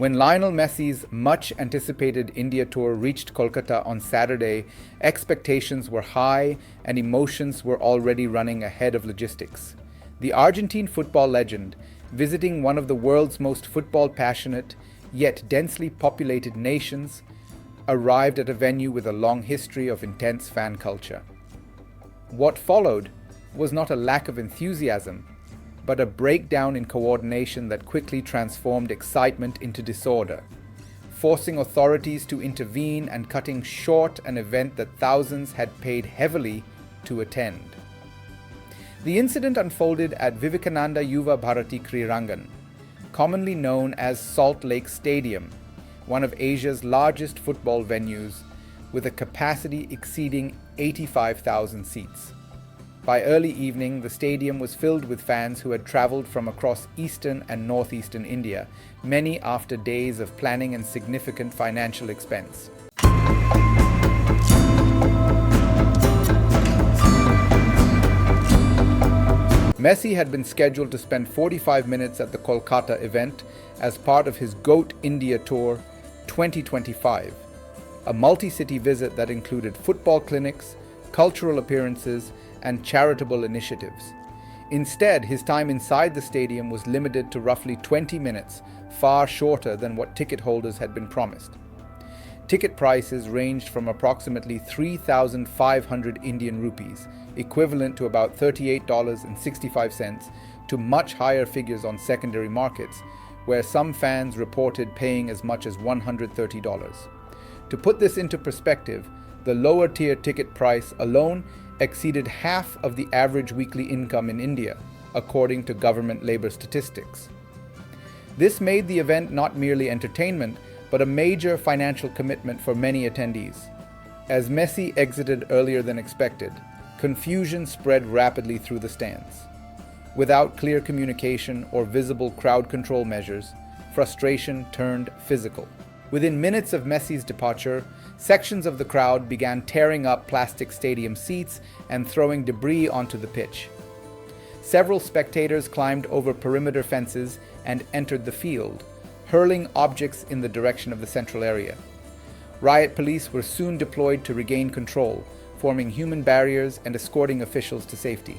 When Lionel Messi's much-anticipated India tour reached Kolkata on Saturday, expectations were high and emotions were already running ahead of logistics. The Argentine football legend, visiting one of the world's most football-passionate yet densely populated nations, arrived at a venue with a long history of intense fan culture. What followed was not a lack of enthusiasm, but a breakdown in coordination that quickly transformed excitement into disorder, forcing authorities to intervene and cutting short an event that thousands had paid heavily to attend. The incident unfolded at Vivekananda Yuva Bharati Krirangan, commonly known as Salt Lake Stadium, one of Asia's largest football venues, with a capacity exceeding 85,000 seats. By early evening, the stadium was filled with fans who had traveled from across eastern and northeastern India, many after days of planning and significant financial expense. Messi had been scheduled to spend 45 minutes at the Kolkata event as part of his GOAT India Tour 2025, a multi-city visit that included football clinics, cultural appearances, and charitable initiatives. Instead, his time inside the stadium was limited to roughly 20 minutes, far shorter than what ticket holders had been promised. Ticket prices ranged from approximately 3,500 Indian rupees, equivalent to about $38.65, to much higher figures on secondary markets, where some fans reported paying as much as $130. To put this into perspective, the lower tier ticket price alone exceeded half of the average weekly income in India, according to government labor statistics. This made the event not merely entertainment, but a major financial commitment for many attendees. As Messi exited earlier than expected, confusion spread rapidly through the stands. Without clear communication or visible crowd control measures, frustration turned physical. Within minutes of Messi's departure, sections of the crowd began tearing up plastic stadium seats and throwing debris onto the pitch. Several spectators climbed over perimeter fences and entered the field, hurling objects in the direction of the central area. Riot police were soon deployed to regain control, forming human barriers and escorting officials to safety.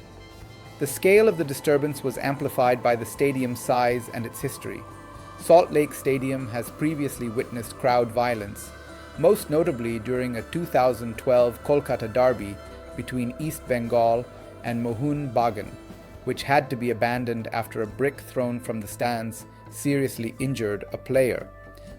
The scale of the disturbance was amplified by the stadium's size and its history. Salt Lake Stadium has previously witnessed crowd violence, most notably during a 2012 Kolkata derby between East Bengal and Mohun Bagan, which had to be abandoned after a brick thrown from the stands seriously injured a player.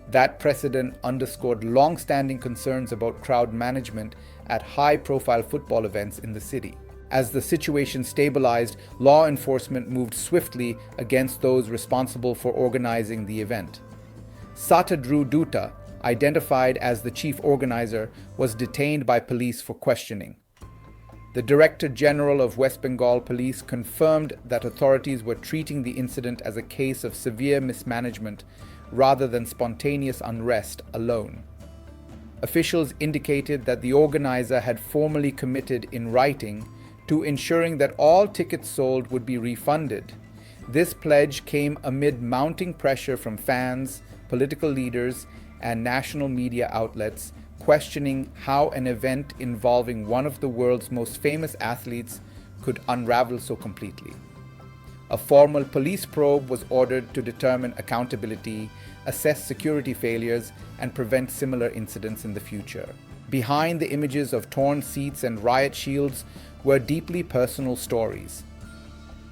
That precedent underscored long-standing concerns about crowd management at high-profile football events in the city. As the situation stabilized, law enforcement moved swiftly against those responsible for organizing the event. Satadru Dutta, identified as the chief organizer, was detained by police for questioning. The Director General of West Bengal Police confirmed that authorities were treating the incident as a case of severe mismanagement rather than spontaneous unrest alone. Officials indicated that the organizer had formally committed in writing to ensuring that all tickets sold would be refunded. This pledge came amid mounting pressure from fans, political leaders, and national media outlets questioning how an event involving one of the world's most famous athletes could unravel so completely. A formal police probe was ordered to determine accountability, assess security failures, and prevent similar incidents in the future. Behind the images of torn seats and riot shields were deeply personal stories.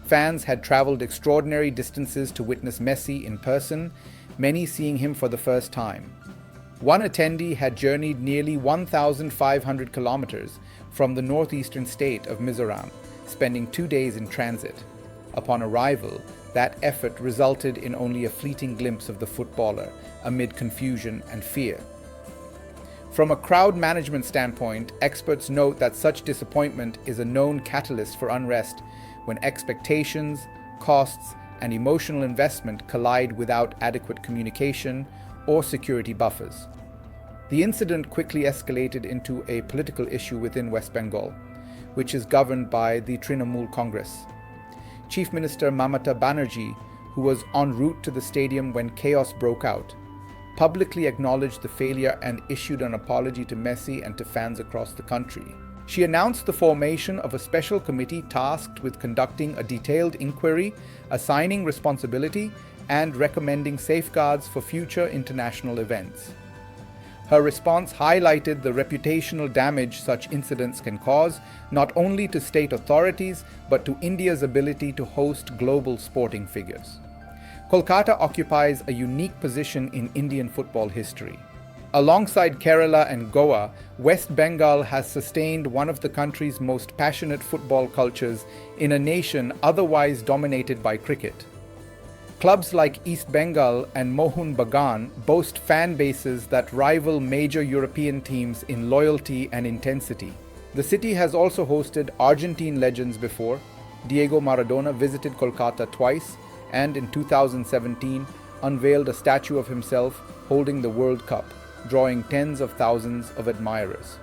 Fans had traveled extraordinary distances to witness Messi in person, many seeing him for the first time. One attendee had journeyed nearly 1,500 kilometers from the northeastern state of Mizoram, spending 2 days in transit. Upon arrival, that effort resulted in only a fleeting glimpse of the footballer amid confusion and fear. From a crowd management standpoint, experts note that such disappointment is a known catalyst for unrest when expectations, costs, and emotional investment collide without adequate communication or security buffers. The incident quickly escalated into a political issue within West Bengal, which is governed by the Trinamool Congress. Chief Minister Mamata Banerjee, who was en route to the stadium when chaos broke out, publicly acknowledged the failure and issued an apology to Messi and to fans across the country. She announced the formation of a special committee tasked with conducting a detailed inquiry, assigning responsibility, and recommending safeguards for future international events. Her response highlighted the reputational damage such incidents can cause, not only to state authorities, but to India's ability to host global sporting figures. Kolkata occupies a unique position in Indian football history. Alongside Kerala and Goa, West Bengal has sustained one of the country's most passionate football cultures in a nation otherwise dominated by cricket. Clubs like East Bengal and Mohun Bagan boast fan bases that rival major European teams in loyalty and intensity. The city has also hosted Argentine legends before. Diego Maradona visited Kolkata twice and in 2017 unveiled a statue of himself holding the World Cup, drawing tens of thousands of admirers.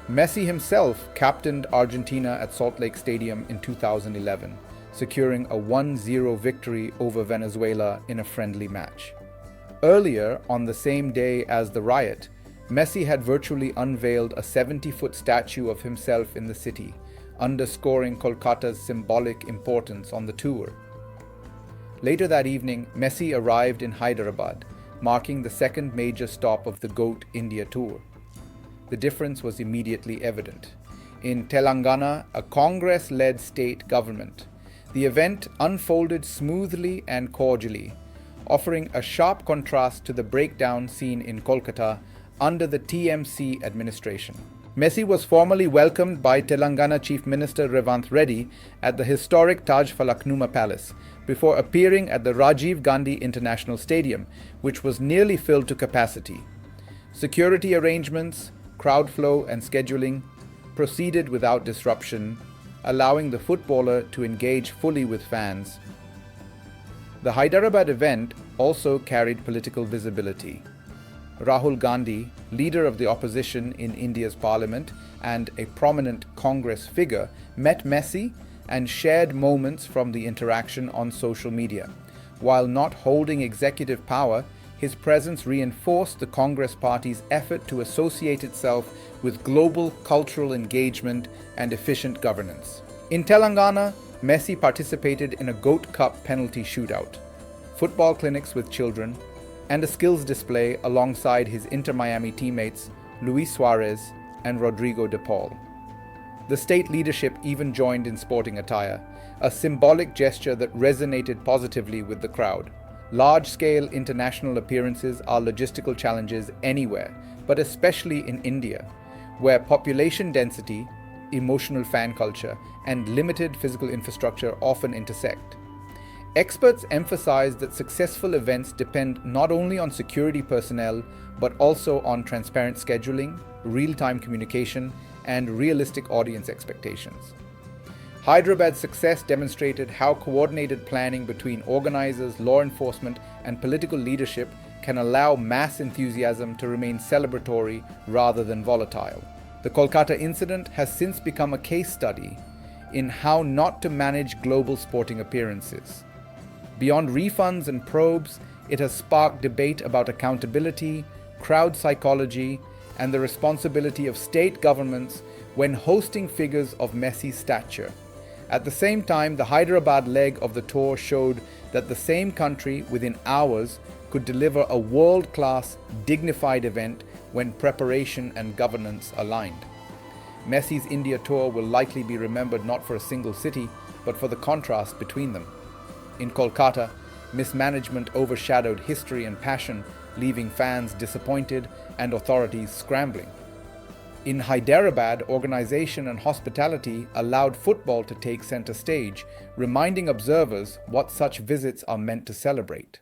Messi himself captained Argentina at Salt Lake Stadium in 2011. Securing a 1-0 victory over Venezuela in a friendly match. Earlier, on the same day as the riot, Messi had virtually unveiled a 70-foot statue of himself in the city, underscoring Kolkata's symbolic importance on the tour. Later that evening, Messi arrived in Hyderabad, marking the second major stop of the GOAT India tour. The difference was immediately evident. In Telangana, a Congress-led state government, the event unfolded smoothly and cordially, offering a sharp contrast to the breakdown seen in Kolkata under the TMC administration. Messi was formally welcomed by Telangana Chief Minister Revanth Reddy at the historic Taj Falaknuma Palace before appearing at the Rajiv Gandhi International Stadium, which was nearly filled to capacity. Security arrangements, crowd flow, and scheduling proceeded without disruption, allowing the footballer to engage fully with fans. The Hyderabad event also carried political visibility. Rahul Gandhi, leader of the opposition in India's parliament and a prominent Congress figure, met Messi and shared moments from the interaction on social media. While not holding executive power, his presence reinforced the Congress Party's effort to associate itself with global cultural engagement and efficient governance. In Telangana, Messi participated in a Goat Cup penalty shootout, football clinics with children, and a skills display alongside his Inter-Miami teammates Luis Suarez and Rodrigo de Paul. The state leadership even joined in sporting attire, a symbolic gesture that resonated positively with the crowd. Large-scale international appearances are logistical challenges anywhere, but especially in India, where population density, emotional fan culture, and limited physical infrastructure often intersect. Experts emphasize that successful events depend not only on security personnel, but also on transparent scheduling, real-time communication, and realistic audience expectations. Hyderabad's success demonstrated how coordinated planning between organizers, law enforcement, and political leadership can allow mass enthusiasm to remain celebratory rather than volatile. The Kolkata incident has since become a case study in how not to manage global sporting appearances. Beyond refunds and probes, it has sparked debate about accountability, crowd psychology, and the responsibility of state governments when hosting figures of Messi's stature. At the same time, the Hyderabad leg of the tour showed that the same country, within hours, could deliver a world-class, dignified event when preparation and governance aligned. Messi's India tour will likely be remembered not for a single city, but for the contrast between them. In Kolkata, mismanagement overshadowed history and passion, leaving fans disappointed and authorities scrambling. In Hyderabad, organization and hospitality allowed football to take center stage, reminding observers what such visits are meant to celebrate.